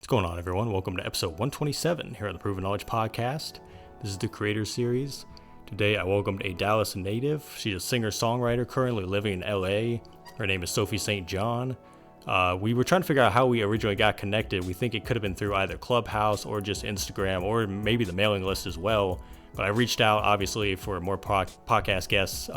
going on, everyone? Welcome to episode 127 here on the Proven Knowledge Podcast. This is the Creator Series. Today, I welcomed a Dallas native. She's a singer-songwriter currently living in LA. Her name is Sophie St. John. We were trying to figure out how we originally got connected. We think it could have been through either Clubhouse or just Instagram or maybe the mailing list as well. But I reached out, obviously, for more podcast guests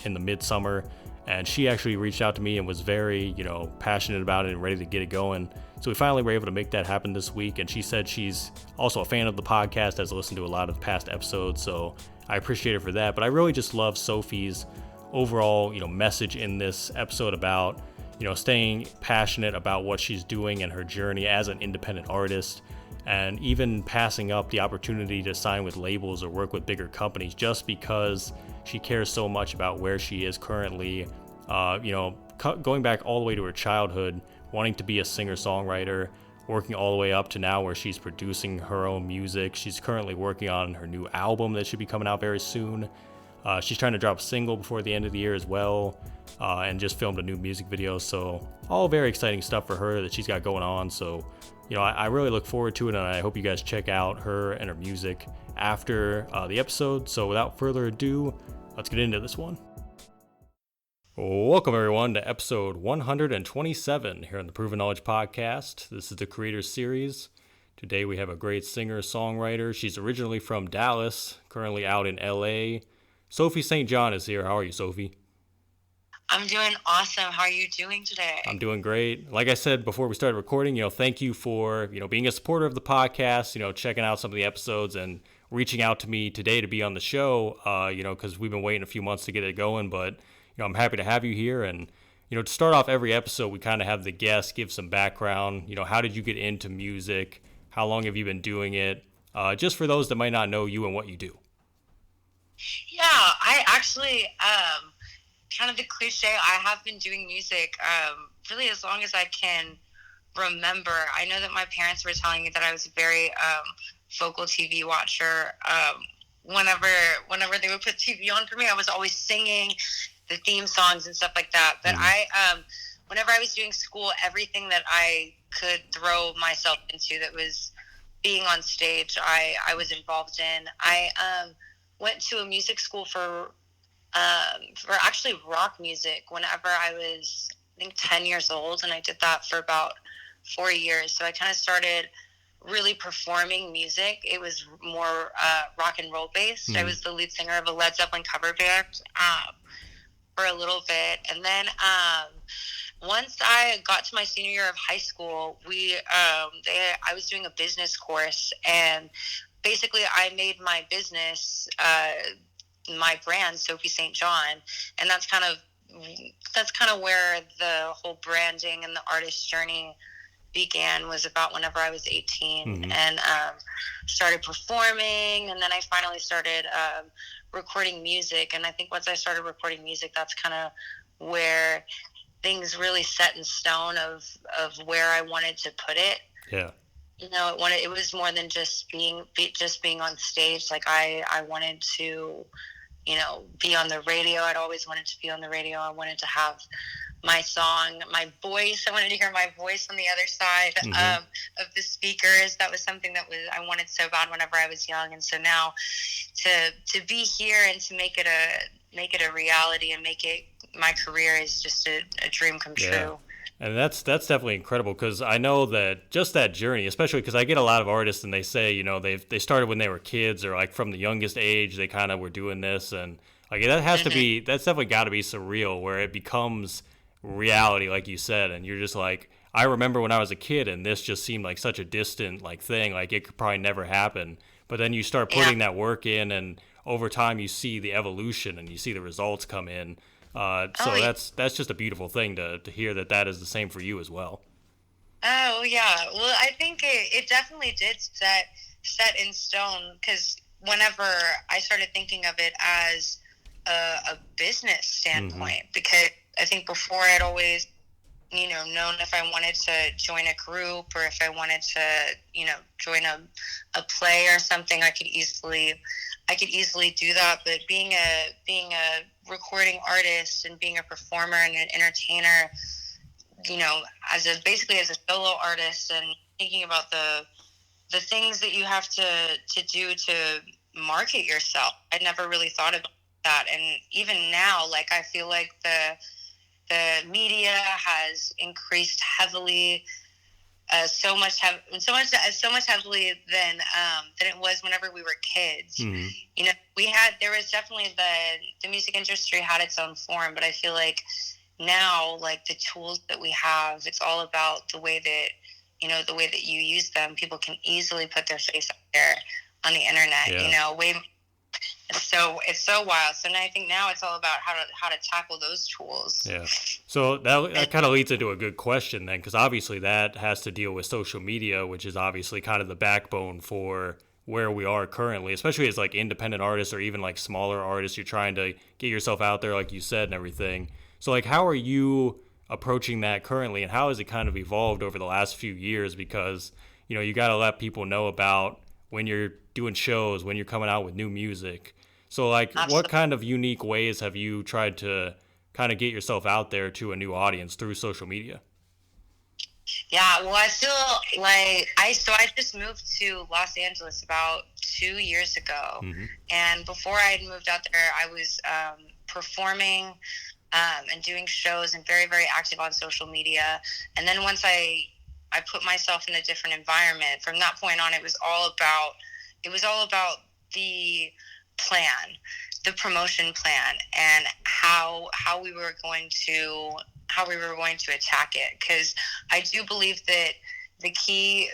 in the midsummer. And she actually reached out to me and was very, passionate about it and ready to get it going. So we finally were able to make that happen this week. And she said she's also a fan of the podcast, has listened to a lot of past episodes. So I appreciate her for that. But I really just love Sophie's overall, message in this episode about, staying passionate about what she's doing and her journey as an independent artist. And even passing up the opportunity to sign with labels or work with bigger companies just because she cares so much about where she is currently, going back all the way to her childhood, wanting to be a singer-songwriter, working all the way up to now where she's producing her own music. She's currently working on her new album that should be coming out very soon. She's trying to drop a single before the end of the year as well, and just filmed a new music video. So all very exciting stuff for her that she's got going on. So I really look forward to it, and I hope you guys check out her and her music after the episode. So without further ado, let's get into this one. Welcome, everyone, to episode 127 here on the Proven Knowledge Podcast. This is the Creator Series. Today we have a great singer-songwriter. She's originally from Dallas, currently out in LA. Sophie St. John is here. How are you, Sophie? I'm doing awesome. How are you doing today? I'm doing great. Like I said before we started recording, thank you for, being a supporter of the podcast, checking out some of the episodes and reaching out to me today to be on the show, because we've been waiting a few months to get it going. But, I'm happy to have you here. And, to start off every episode, we kind of have the guest give some background. How did you get into music? How long have you been doing it? Just for those that might not know you and what you do. Yeah, I actually, kind of the cliche, I have been doing music really as long as I can remember. I know that my parents were telling me that I was a very vocal TV watcher. Whenever they would put TV on for me, I was always singing the theme songs and stuff like that. But whenever I was doing school, everything that I could throw myself into that was being on stage, I was involved in. I went to a music school for actually rock music whenever I was, I think, 10 years old, and I did that for about 4 years. So I kind of started really performing music. It was more rock and roll based. I was the lead singer of a Led Zeppelin cover band for a little bit, and then once I got to my senior year of high school, I was doing a business course, and basically I made my business my brand, Sophie St. John, and that's kind of where the whole branding and the artist journey began, was about whenever I was 18 and started performing, and then I finally started recording music. And I think once I started recording music, that's kind of where things really set in stone of where I wanted to put it. Yeah. It was more than just being on stage. Like I wanted to, be on the radio. I'd always wanted to be on the radio. I wanted to have my song, my voice. I wanted to hear my voice on the other side of the speakers. That was something that I wanted so bad whenever I was young. And so now to be here and to make it a reality and make it my career is just a dream come true. And that's definitely incredible, because I know that just that journey, especially because I get a lot of artists and they say, they started when they were kids, or like from the youngest age, they kind of were doing this. And like that has to be, that's definitely got to be surreal, where it becomes reality, like you said. And you're just like, I remember when I was a kid and this just seemed like such a distant thing, like it could probably never happen. But then you start putting that work in, and over time you see the evolution and you see the results come in. That's just a beautiful thing to hear that is the same for you as well. Oh yeah, well I think it definitely did set in stone, because whenever I started thinking of it as a business standpoint, because I think before I'd always known if I wanted to join a group or if I wanted to join a play or something, I could easily do that. But being a recording artist and being a performer and an entertainer, as a solo artist, and thinking about the things that you have to do to market yourself. I never really thought about that. And even now, like, I feel like the media has increased heavily, so much heavily than it was whenever we were kids. Mm-hmm. You know, there was definitely the music industry had its own form, but I feel like now, like, the tools that we have, it's all about the way that you use them. People can easily put their face out there on the internet. Yeah. You know, it's so wild. So now I think now it's all about how to tackle those tools. Yeah. So that kind of leads into a good question then, because obviously that has to deal with social media, which is obviously kind of the backbone for where we are currently, especially as like independent artists or even like smaller artists. You're trying to get yourself out there, like you said, and everything. So like, how are you approaching that currently, and how has it kind of evolved over the last few years? Because, you know, you got to let people know about when you're doing shows, when you're coming out with new music. So like, Absolutely. What kind of unique ways have you tried to kind of get yourself out there to a new audience through social media? Yeah, well, I feel like I just moved to Los Angeles about 2 years ago. Mm-hmm. And before I had moved out there, I was performing and doing shows and very, very active on social media. And then once I put myself in a different environment, from that point on, it was all about the plan, the promotion plan, and how we were going to attack it. Because I do believe that the key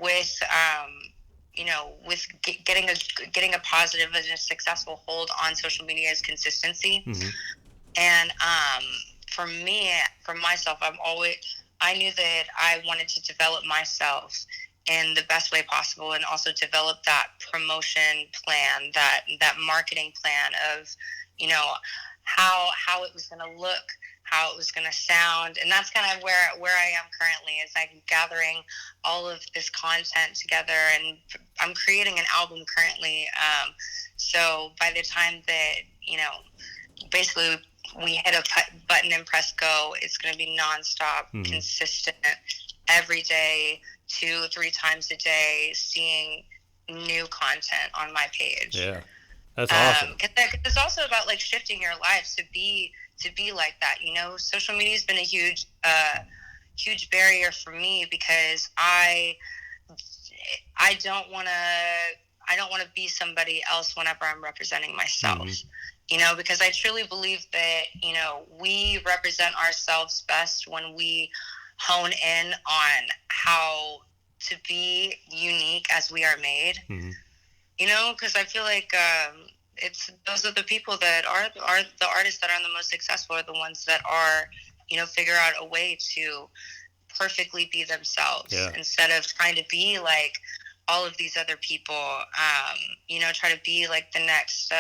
with getting a positive and a successful hold on social media is consistency. Mm-hmm. And for myself, I knew that I wanted to develop myself in the best way possible, and also develop that promotion plan, that marketing plan of, you know, how it was going to look, how it was going to sound. And that's kind of where I am currently, is I'm gathering all of this content together, and I'm creating an album currently. So by the time that, you know, basically we hit a button and press go, it's going to be nonstop, mm-hmm. consistent, every day, 2-3 times a day, seeing new content on my page. Yeah, that's awesome. Cause it's also about like shifting your life to be like that. You know, social media has been a huge barrier for me, because I don't want to be somebody else whenever I'm representing myself. Mm-hmm. You know, because I truly believe that, you know, we represent ourselves best when we hone in on how to be unique as we are made. Mm-hmm. You know, because I feel like those are the people that are the artists that are the most successful, are the ones that are, you know, figure out a way to perfectly be themselves. Yeah. Instead of trying to be like all of these other people. You know, try to be like the next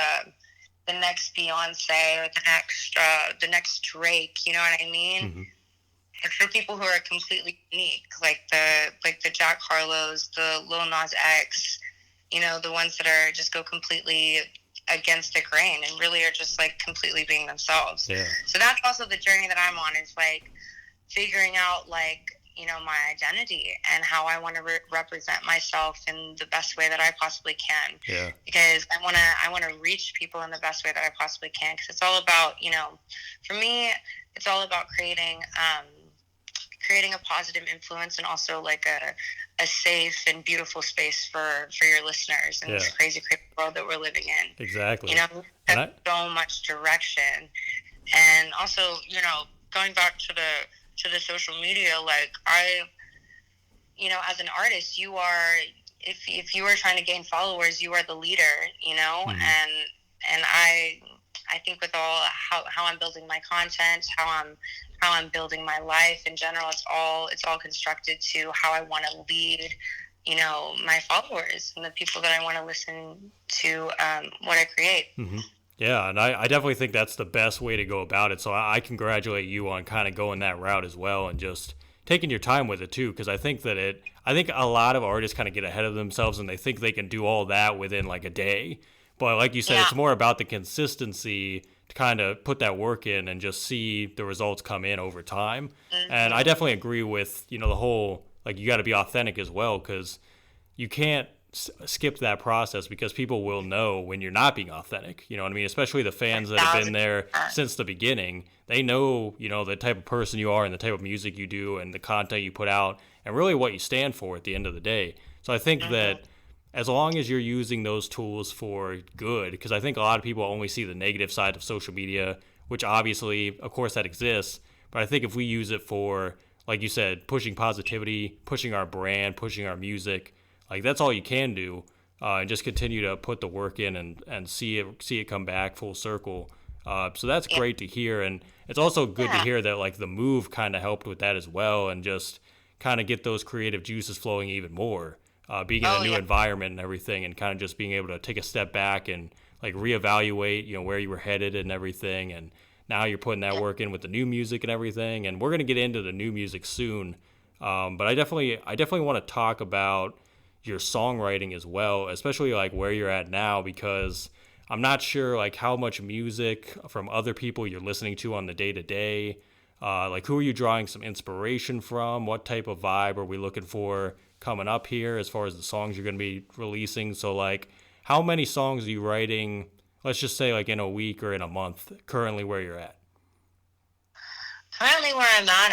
Beyonce, or the next Drake. You know what I mean? Mm-hmm. It's for people who are completely unique, like the Jack Harlows, the Lil Nas X, you know, the ones that are just go completely against the grain and really are just like completely being themselves. Yeah. So that's also the journey that I'm on, is like figuring out, like, you know, my identity and how I want to represent myself in the best way that I possibly can. Yeah. Because I want to reach people in the best way that I possibly can. Because it's all about, you know, for me, it's all about creating a positive influence, and also like a safe and beautiful space for your listeners in this crazy world that we're living in. Exactly. You know, there's so much direction. And also, you know, going back to the social media, like, you know, as an artist, you are, if you are trying to gain followers, you are the leader, you know. Mm-hmm. And I think with all how I'm building my content, how I'm building my life in general, it's all constructed to how I want to lead, you know, my followers and the people that I want to listen to what I create. Mm-hmm. Yeah, and I definitely think that's the best way to go about it. So I congratulate you on kind of going that route as well, and just taking your time with it too, because I think a lot of artists kind of get ahead of themselves and they think they can do all that within like a day. But like you said, It's more about the consistency to kind of put that work in and just see the results come in over time. Mm-hmm. And I definitely agree with, you know, the whole like you got to be authentic as well, because you can't skip that process, because people will know when you're not being authentic. You know what I mean? Especially the fans that have been there 1,000%. since the beginning. They know, the type of person you are and the type of music you do and the content you put out and really what you stand for at the end of the day. So I think Mm-hmm. that as long as you're using those tools for good, because I think a lot of people only see the negative side of social media, which obviously, of course, that exists. But I think if we use it for, like you said, pushing positivity, pushing our brand, pushing our music, like that's all you can do, and just continue to put the work in and see it come back full circle. So that's Yeah. great to hear, and it's also good to Yeah. hear that like the move kind of helped with that as well, and just kind of get those creative juices flowing even more. Being in a Oh new yeah. environment and everything, and kind of just being able to take a step back and like reevaluate, where you were headed and everything, and now you're putting that Yeah. work in with the new music and everything. And we're gonna get into the new music soon, but I definitely want to talk about your songwriting as well, especially like where you're at now, because I'm not sure like how much music from other people you're listening to on the day to day. Like, who are you drawing some inspiration from? What type of vibe are we looking for coming up here as far as the songs you're going to be releasing? So, like, how many songs are you writing, let's just say, like, in a week or in a month, currently where you're at? Currently, where I'm at,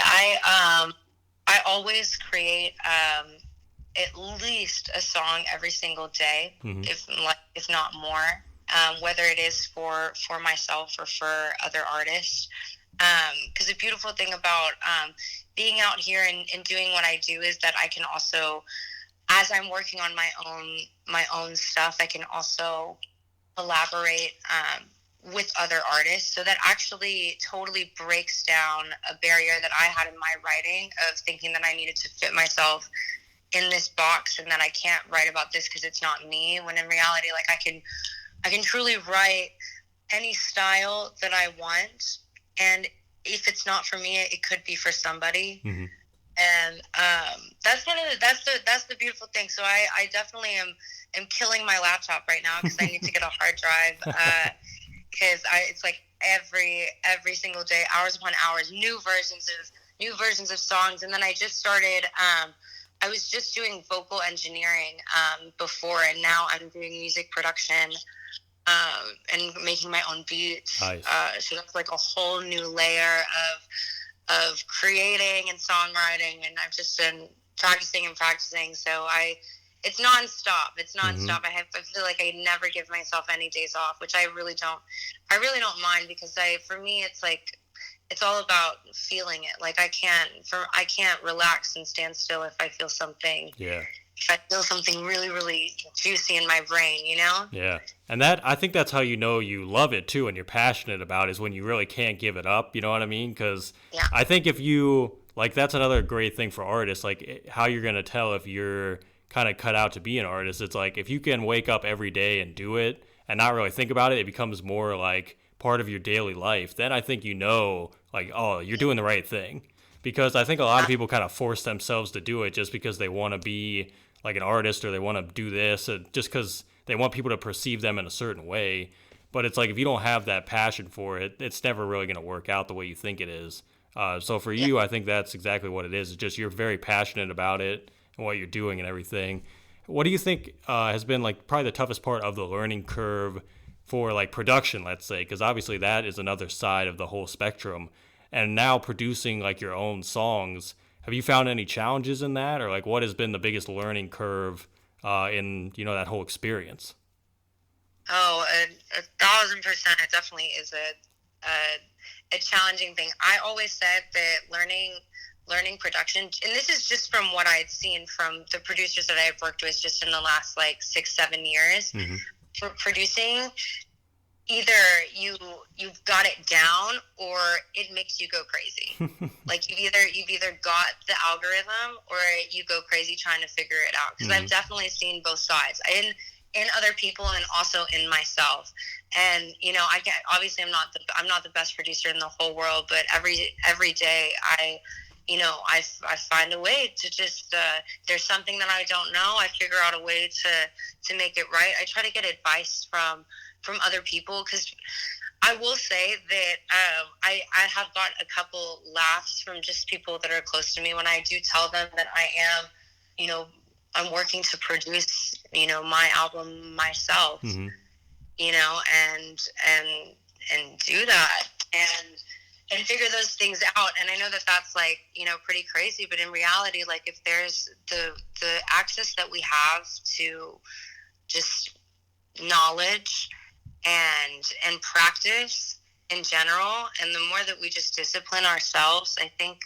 I always create at least a song every single day, Hmm. if not more. Whether it is for myself or for other artists. Because the beautiful thing about being out here and doing what I do is that I can also, as I'm working on my own stuff, I can also collaborate with other artists. So that actually totally breaks down a barrier that I had in my writing of thinking that I needed to fit myself in this box and that I can't write about this because it's not me. When in reality, like I can truly write any style that I want, and if it's not for me, it could be for somebody. Hmm. And that's one of that's the beautiful thing. So I definitely am killing my laptop right now because I need to get a hard drive because it's like every single day, hours upon hours, new versions of songs. And then I just started. I was just doing vocal engineering before, and now I'm doing music production and making my own beats. Nice. So that's like a whole new layer of creating and songwriting, and I've just been practicing and practicing. So it's nonstop. It's Hmm. nonstop. I feel like I never give myself any days off, which I really don't. I really don't mind because for me, it's like it's all about feeling it. Like I can't relax and stand still if I feel something. Yeah. If I feel something really, really juicy in my brain, you know? Yeah. And that, I think that's how you know you love it too and you're passionate about it, is when you really can't give it up, you know what I mean? Because Yeah. I think if you, like, that's another great thing for artists, like how you're going to tell if you're kind of cut out to be an artist. It's like if you can wake up every day and do it and not really think about it, it becomes more like part of your daily life. Then I think like, oh, you're doing the right thing. Because I think a lot of people kind of force themselves to do it just because they want to be like an artist, or they want to do this, just because they want people to perceive them in a certain way. But it's like if you don't have that passion for it, it's never really going to work out the way you think it is. So for Yeah. you, I think that's exactly what it is. It's just you're very passionate about it and what you're doing and everything. What do you think has been like probably the toughest part of the learning curve for like production, let's say? Because obviously that is another side of the whole spectrum. And now producing like your own songs, have you found any challenges in that, or like what has been the biggest learning curve in that whole experience? Oh, a 1,000%. It definitely is a challenging thing. I always said that learning production, and this is just from what I had seen from the producers that I've worked with just in the last like 6-7 years. Hmm. For producing, either you've got it down or it makes you go crazy. Like you've either got the algorithm or you go crazy trying to figure it out. Because Hmm. I've definitely seen both sides in other people and also in myself. And I get, obviously I'm not the best producer in the whole world, but every day I find a way to just there's something that I don't know, I figure out a way to make it right. I try to get advice from other people because I will say that I have got a couple laughs from just people that are close to me when I do tell them that I am, you know, I'm working to produce, my album myself, Mm-hmm. and do that and figure those things out. And I know that that's like, pretty crazy, but in reality, like if there's the access that we have to just knowledge and practice in general, and the more that we just discipline ourselves, I think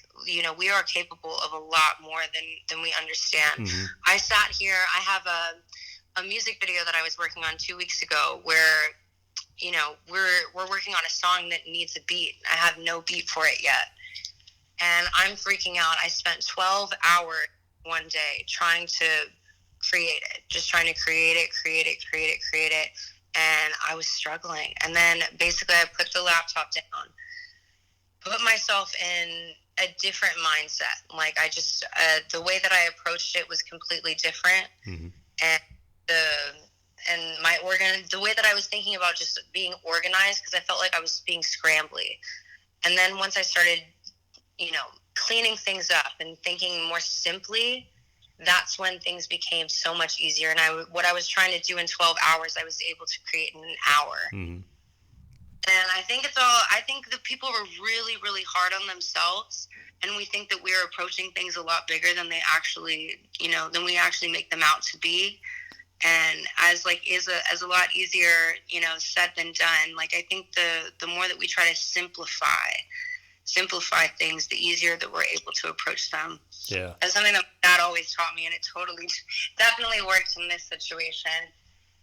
we are capable of a lot more than we understand. Mm-hmm. I sat here, I have a music video that I was working on 2 weeks ago where we're working on a song that needs a beat. I have no beat for it yet, and I'm freaking out. I spent 12 hours one day trying to create it, just trying to create it, and I was struggling. And then basically I put the laptop down, put myself in a different mindset. Like I just, the way that I approached it was completely different. Mm-hmm. And the way that I was thinking about just being organized, because I felt like I was being scrambly. And then once I started, cleaning things up and thinking more simply, that's when things became so much easier. And what I was trying to do in 12 hours, I was able to create in an hour. Mm-hmm. And I think that people are really, really hard on themselves. And we think that we're approaching things a lot bigger than they actually, than we actually make them out to be. And as a lot easier, said than done. Like, I think the more that we try to simplify things, the easier that we're able to approach them. Yeah. That's something that my dad always taught me, and it definitely worked in this situation.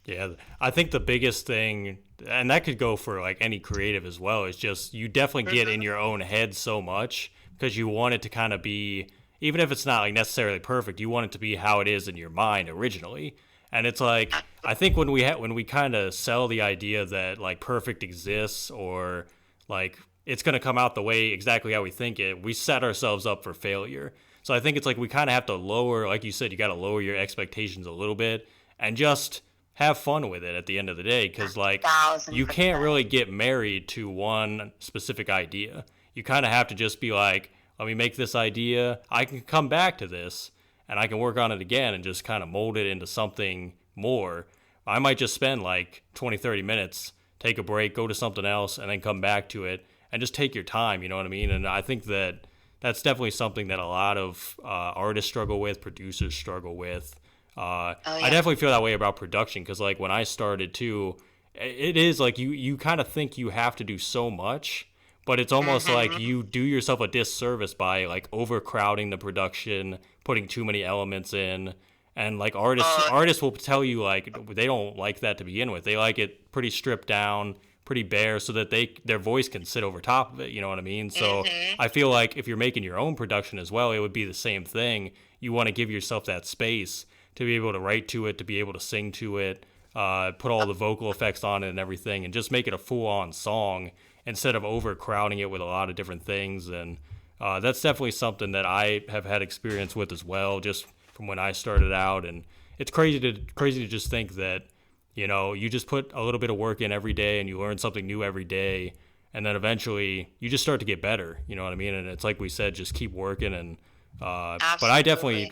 Yeah, I think the biggest thing, and that could go for like any creative as well, is just you definitely get in your own head so much because you want it to kind of be, even if it's not like necessarily perfect, you want it to be how it is in your mind originally. And it's like, I think when we kind of sell the idea that like perfect exists or like it's going to come out the way exactly how we think it, we set ourselves up for failure. So I think it's like we kind of have to lower, like you said, you got to lower your expectations a little bit and just have fun with it at the end of the day. Because like 1,000%. you can't really get married to one specific idea. You kind of have to just be like, let me make this idea. I can come back to this and I can work on it again and just kind of mold it into something more. I might just spend like 20, 30 minutes, take a break, go to something else, and then come back to it and just take your time, you know what I mean? And I think that that's definitely something that a lot of artists struggle with, producers struggle with. I definitely feel that way about production because like when I started too, it is like you kind of think you have to do so much, but it's almost like you do yourself a disservice by like overcrowding the production, putting too many elements in. And like artists will tell you like they don't like that to begin with. They like it pretty stripped down, pretty bare, so that their voice can sit over top of it. You know what I mean? So I feel like if you're making your own production as well, it would be the same thing. You want to give yourself that space to be able to write to it, to be able to sing to it, put all the vocal effects on it and everything, and just make it a full-on song instead of overcrowding it with a lot of different things. And that's definitely something that I have had experience with as well, just from when I started out. And it's crazy to just think that, you just put a little bit of work in every day and you learn something new every day. And then eventually you just start to get better. You know what I mean? And it's like we said, just keep working. And, but I definitely,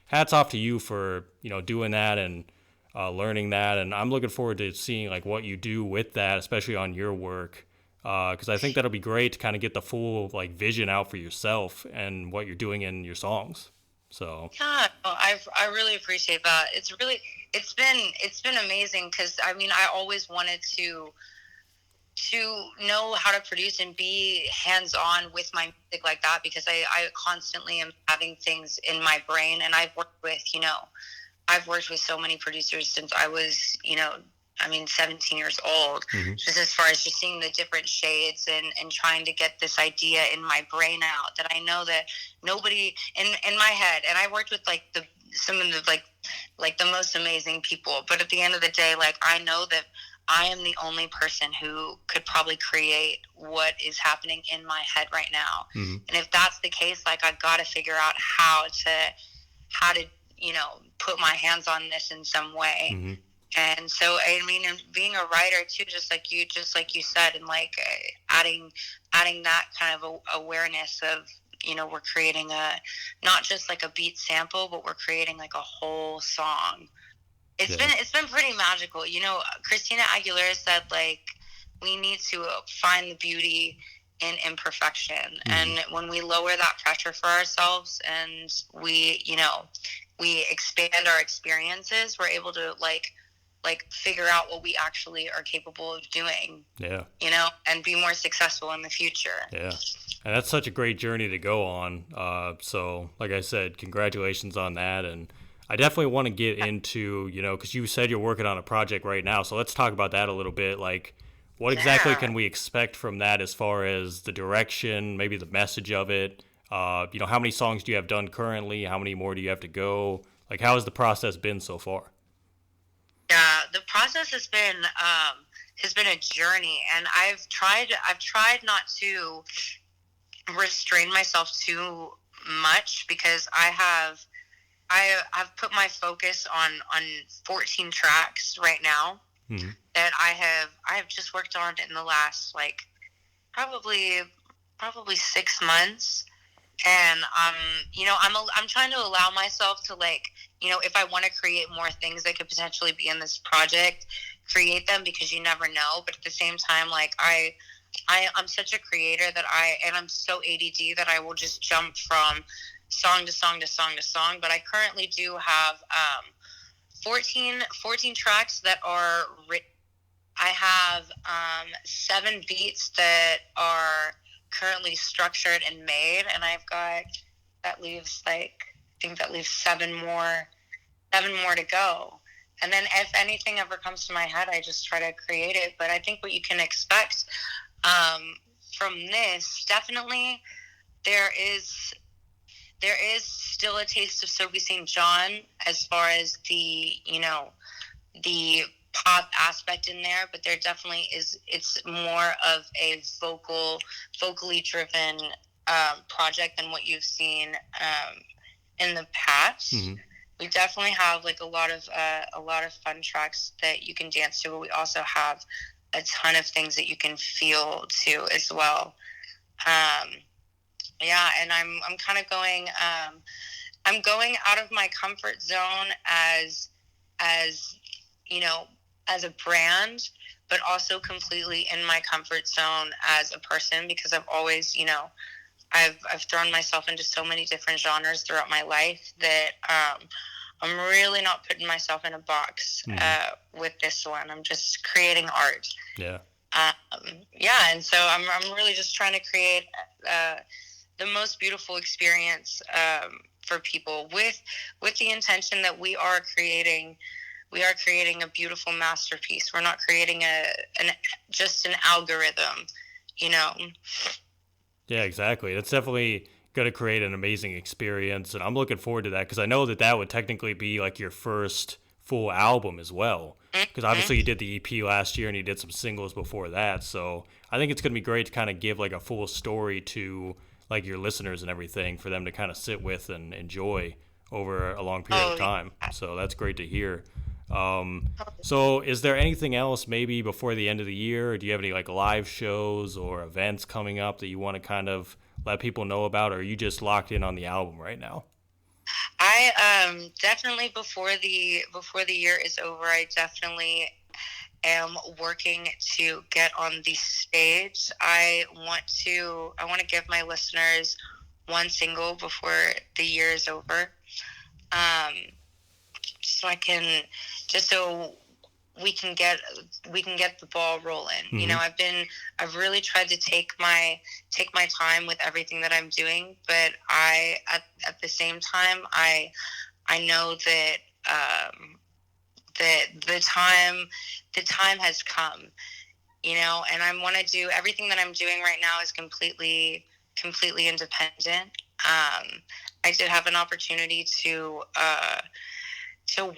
hats off to you for, doing that and learning that. And I'm looking forward to seeing like what you do with that, especially on your work. Because I think that'll be great to kind of get the full like vision out for yourself and what you're doing in your songs. So yeah, I really appreciate that. It's been amazing because I mean I always wanted to know how to produce and be hands-on with my music like that because I constantly am having things in my brain. And I've worked with so many producers since I was 17 years old, just as far as just seeing the different shades and trying to get this idea in my brain out that I know that nobody in my head. And I worked with like some of the like the most amazing people, but at the end of the day, like I know that I am the only person who could probably create what is happening in my head right now. And if that's the case, like I've got to figure out how to put my hands on this in some way. And so, I mean, and being a writer too, just like you said, and like adding that kind of awareness of, we're creating not just like a beat sample, but we're creating like a whole song. Yeah. It's been pretty magical. Christina Aguilera said, like, we need to find the beauty in imperfection. Mm-hmm. And when we lower that pressure for ourselves, and we expand our experiences, we're able to like figure out what we actually are capable of doing. Yeah. And be more successful in the future. Yeah. And that's such a great journey to go on. So like I said, congratulations on that. And I definitely want to get into, because you said you're working on a project right now. So let's talk about that a little bit. Like, what exactly can we expect from that as far as the direction, maybe the message of it? How many songs do you have done currently? How many more do you have to go? Like, how has the process been so far? Yeah, the process has been a journey, and I've tried not to restrain myself too much, because I've put my focus on 14 tracks right now. Mm-hmm. That I have just worked on in the last, like, probably 6 months. And I'm trying to allow myself to, like, if I want to create more things that could potentially be in this project, create them, because you never know. But at the same time, like, I'm such a creator that I'm so ADD that I will just jump from song to song to song to song. But I currently do have 14 tracks that are written. I have 7 beats that are currently structured and made, and that leaves 7 more to go. And then if anything ever comes to my head, I just try to create it. But I think what you can expect from this, definitely, there is still a taste of Sophie St. John, as far as the pop aspect in there, but there definitely is. It's more of a vocally driven project than what you've seen in the past. Mm-hmm. We definitely have, like, a lot of fun tracks that you can dance to, but we also have a ton of things that you can feel to as well. Yeah, and I'm kind of going. I'm going out of my comfort zone as as a brand, but also completely in my comfort zone as a person, because I've always, I've thrown myself into so many different genres throughout my life that I'm really not putting myself in a box with this one. I'm just creating art. Yeah. Yeah, and so I'm really just trying to create the most beautiful experience for people, with the intention that we are creating a beautiful masterpiece. We're not creating just an algorithm, Yeah, exactly. That's definitely going to create an amazing experience, and I'm looking forward to that, because I know that would technically be like your first full album as well, because obviously you did the EP last year and you did some singles before that. So I think it's going to be great to kind of give like a full story to like your listeners and everything, for them to kind of sit with and enjoy over a long period of time. So that's great to hear. So is there anything else maybe before the end of the year? Or do you have any like live shows or events coming up that you want to kind of let people know about, or are you just locked in on the album right now? I definitely, before the year is over, I definitely am working to get on the stage. I want to give my listeners one single before the year is over. So we can get the ball rolling. Mm-hmm. I've really tried to take my time with everything that I'm doing, but at the same time I know that that the time has come, and I want to do everything that I'm doing right now is completely independent. I did have an opportunity to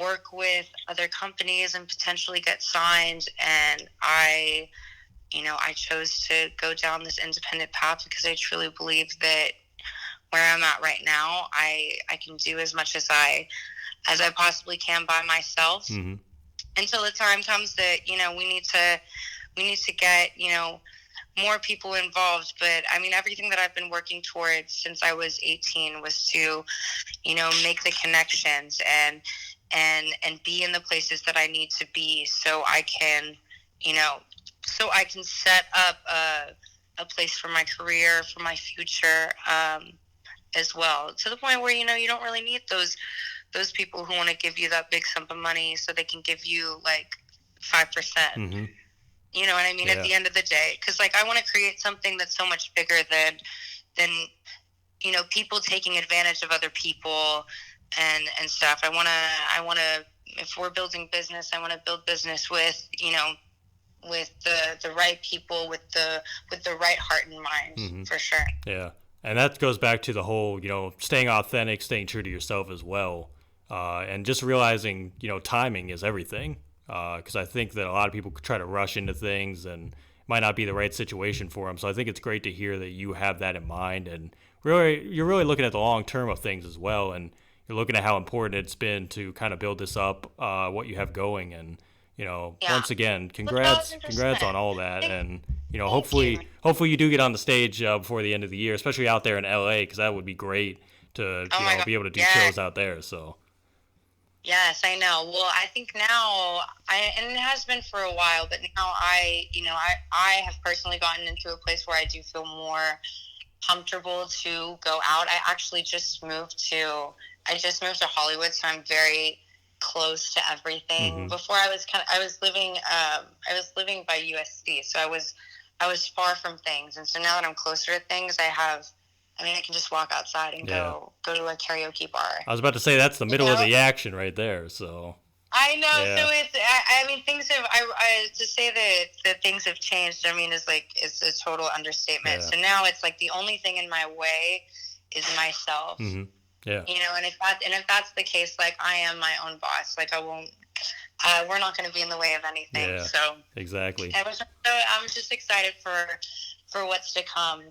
work with other companies and potentially get signed, and I chose to go down this independent path, because I truly believe that where I'm at right now, I can do as much as I possibly can by myself. Mm-hmm. until the time comes that, we need to get, more people involved. But I mean, everything that I've been working towards since I was 18 was to, make the connections and be in the places that I need to be, so I can, set up a place for my career, for my future, as well, to the point where, you don't really need those people who want to give you that big sum of money so they can give you like 5%. Mm-hmm. You know what I mean? Yeah. At the end of the day, because like I want to create something that's so much bigger than people taking advantage of other people and stuff. I want to, if we're building business, I want to build business with, with the right people, with the right heart and mind. Mm-hmm. For sure. Yeah. And that goes back to the whole, staying authentic, staying true to yourself as well. And just realizing, timing is everything. Because I think that a lot of people try to rush into things and it might not be the right situation for them. So I think it's great to hear that you have that in mind, and you're really looking at the long term of things as well. And you're looking at how important it's been to kind of build this up, what you have going. And, once again, congrats on all that. And, hopefully you do get on the stage before the end of the year, especially out there in LA, because that would be great to, be able to do shows out there. So. Yes, I know. Well, I think now, and it has been for a while, but now I have personally gotten into a place where I do feel more comfortable to go out. I actually just moved to Hollywood, so I'm very close to everything. Mm-hmm. Before I was living by USC, so I was far from things, and so now that I'm closer to things, I can just walk outside and go to a karaoke bar. I was about to say that's the middle of the action right there. So I know. Yeah. So it's. Things have. To say that things have changed. Is a total understatement. Yeah. So now it's like the only thing in my way is myself. Mm-hmm. Yeah. And if that's the case, like I am my own boss. Like I won't. We're not going to be in the way of anything. Yeah. So exactly. I'm just excited for what's to come.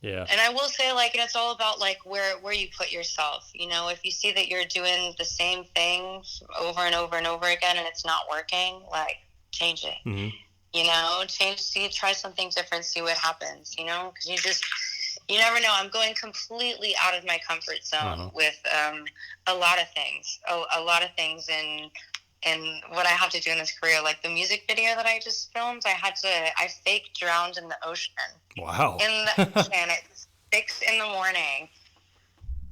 Yeah. And I will say, like, and it's all about, like, where you put yourself. If you see that you're doing the same thing over and over and over again and it's not working, like, change it. Mm-hmm. Try something different, see what happens, because you never know. I'm going completely out of my comfort zone with a lot of things. And what I have to do in this career, like the music video that I just filmed, I fake drowned in the ocean. Wow. In the ocean at 6 a.m.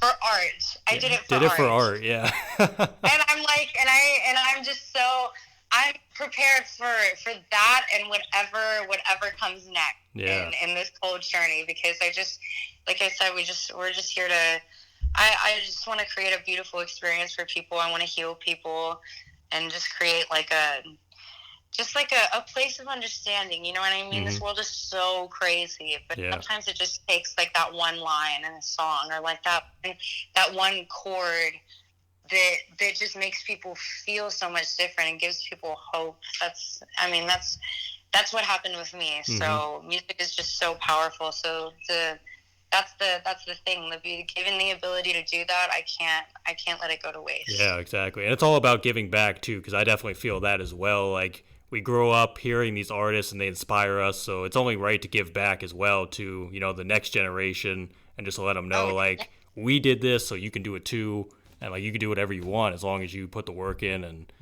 for art. I did it for art. Yeah. And I'm like, and I'm just so, I'm prepared for that and whatever comes next in this whole journey, because I just, like I said, we're just here to, I just want to create a beautiful experience for people. I want to heal people. And just create like a place of understanding, you know what I mean? Mm-hmm. This world is so crazy, but sometimes it just takes like that one line in a song, or like that one chord that just makes people feel so much different and gives people hope. That's what happened with me. Mm-hmm. So music is just so powerful. So that's the thing. Given the ability to do that, I can't let it go to waste. Yeah, exactly. And it's all about giving back too, because I definitely feel that as well. Like, we grow up hearing these artists and they inspire us, so it's only right to give back as well to, the next generation, and just let them know, like, we did this, so you can do it too, and like you can do whatever you want as long as you put the work in and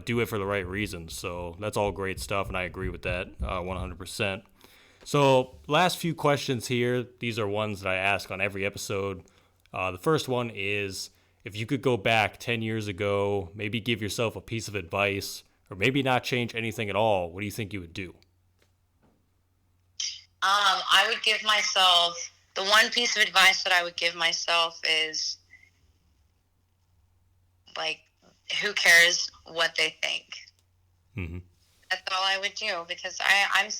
do it for the right reasons. So that's all great stuff, and I agree with that 100%. So last few questions here. These are ones that I ask on every episode. The first one is, if you could go back 10 years ago, maybe give yourself a piece of advice, or maybe not change anything at all, what do you think you would do? I would give myself, the one piece of advice that I would give myself is, like, who cares what they think? Mm-hmm. That's all I would do, because I'm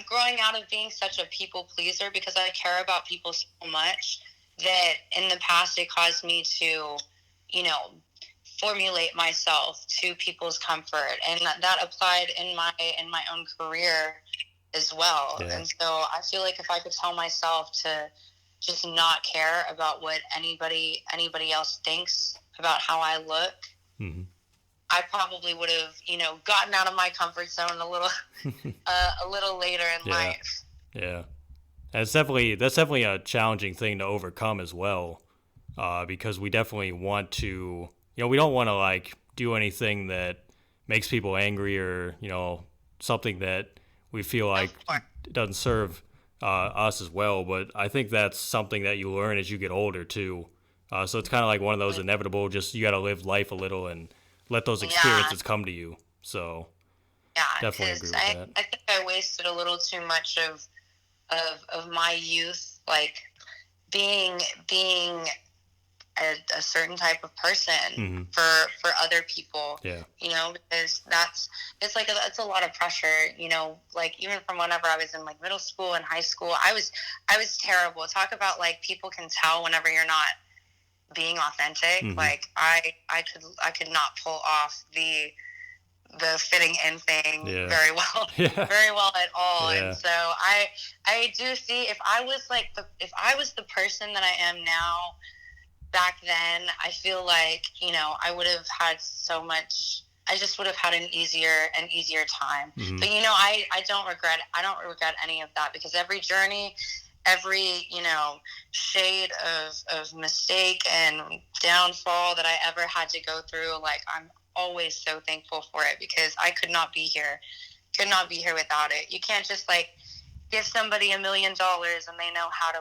growing out of being such a people pleaser, because I care about people so much that in the past it caused me to, formulate myself to people's comfort, and that applied in my own career as well. Yeah. And so I feel like if I could tell myself to just not care about what anybody else thinks about how I look, Mm-hmm. I probably would have, gotten out of my comfort zone a little later in Yeah. life. Yeah. That's definitely a challenging thing to overcome as well, because we definitely want to, we don't want to like do anything that makes people angry or something that we feel Of like course. doesn't serve us as well. But I think that's something that you learn as you get older too. So it's kind of like one of those inevitable. Just you got to live life a little and let those Yeah, experiences come to you. So yeah, definitely because agree with that. I think I wasted a little too much of my youth, like being a certain type of person Mm-hmm. for other people, Yeah. because it's a lot of pressure, like even from whenever I was in like middle school and high school, I was terrible. Talk about like people can tell whenever you're not being authentic. Mm-hmm. Like I could not pull off the fitting in thing Yeah. very well, Yeah. very well at all. Yeah. And so I do see, if I was the person that I am now back then, I feel like, I would have had so much. I just would have had an easier time. Mm-hmm. But I don't regret any of that, because every journey, every shade of mistake and downfall that I ever had to go through, like I'm always so thankful for it, because I could not be here without it. You can't just like give somebody $1 million and they know how to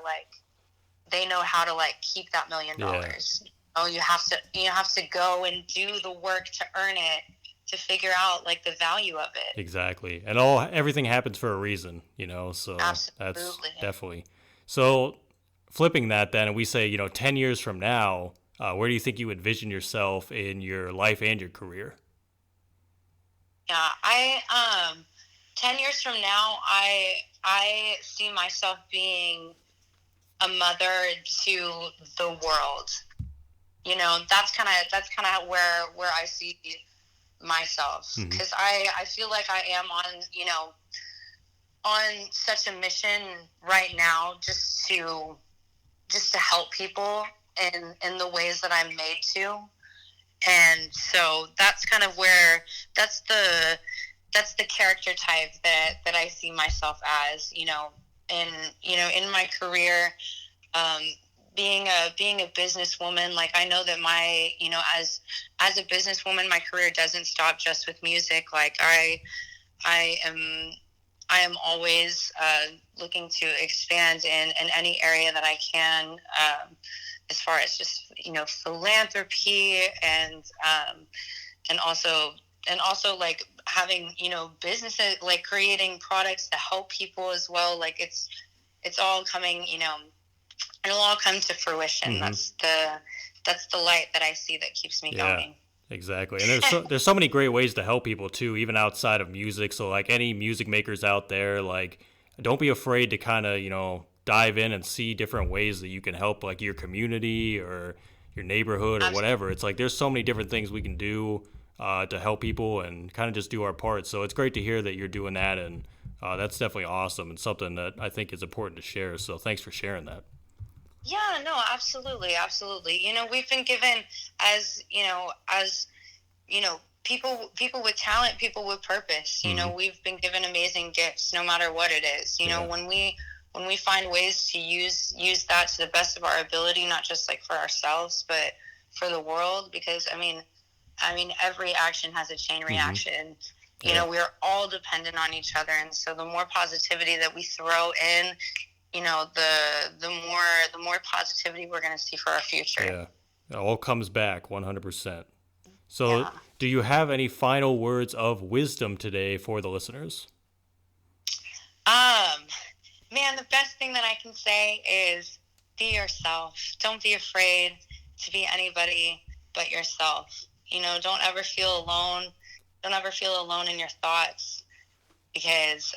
keep that $1 million. Yeah. You have to go and do the work to earn it, to figure out like the value of it. Exactly. And everything happens for a reason, so that's Absolutely. definitely. So flipping that then, and we say, 10 years from now, where do you think you envision yourself in your life and your career? Yeah, 10 years from now, I see myself being a mother to the world. That's kind of where I see myself, Mm-hmm. because I feel like I am on such a mission right now, just to help people in the ways that I'm made to. And so that's kind of where that's the character type that I see myself as, in my career, um, being a businesswoman. Like I know that as a businesswoman, my career doesn't stop just with music. Like I am always looking to expand in any area that I can, as far as just philanthropy, and also like having businesses, like creating products to help people as well. Like it's all coming, it'll all come to fruition. Mm-hmm. That's the light that I see that keeps me Yeah. going. Exactly. And there's so many great ways to help people too, even outside of music. So like any music makers out there, like don't be afraid to kind of, dive in and see different ways that you can help like your community or your neighborhood or whatever. It's like there's so many different things we can do to help people and kind of just do our part. So it's great to hear that you're doing that, and that's definitely awesome and something that I think is important to share. So thanks for sharing that. Yeah, no, absolutely, absolutely. We've been given, as people with talent, people with purpose. Mm-hmm. We've been given amazing gifts, no matter what it is. Yeah. When we find ways to use that to the best of our ability, not just like for ourselves, but for the world. Because I mean, every action has a chain reaction. Yeah. We're all dependent on each other, and so the more positivity that we throw in, the more positivity we're going to see for our future. Yeah. It all comes back 100%. So, Yeah. do you have any final words of wisdom today for the listeners? Man, the best thing that I can say is be yourself. Don't be afraid to be anybody but yourself. Don't ever feel alone. Don't ever feel alone in your thoughts, because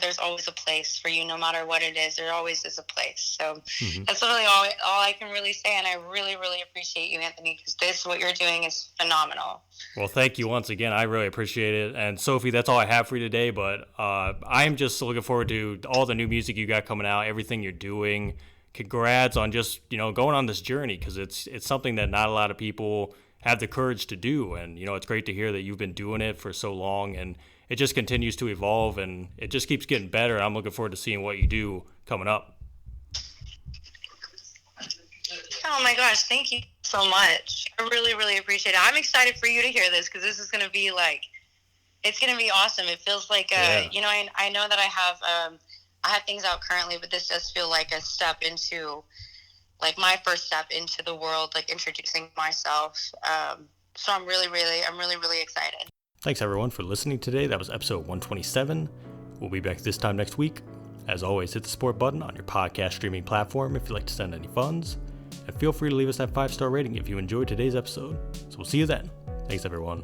there's always a place for you, no matter what it is. There always is a place. So that's really all I can really say. And I really, really appreciate you, Anthony, because what you're doing is phenomenal. Well, thank you once again. I really appreciate it. And Sophie, that's all I have for you today. But I'm just looking forward to all the new music you got coming out, everything you're doing. Congrats on just going on this journey, because it's something that not a lot of people have the courage to do. And, it's great to hear that you've been doing it for so long, and it just continues to evolve, and it just keeps getting better. I'm looking forward to seeing what you do coming up. Oh my gosh, thank you so much. I really, really appreciate it. I'm excited for you to hear this, because this is going to be it's going to be awesome. It feels like, I know that I have things out currently, but this does feel like a step into, my first step into the world, introducing myself. So I'm really, really excited. Thanks everyone for listening today. That was episode 127. We'll be back this time next week. As always, hit the support button on your podcast streaming platform if you'd like to send any funds. And feel free to leave us that 5-star rating if you enjoyed today's episode. So we'll see you then. Thanks everyone.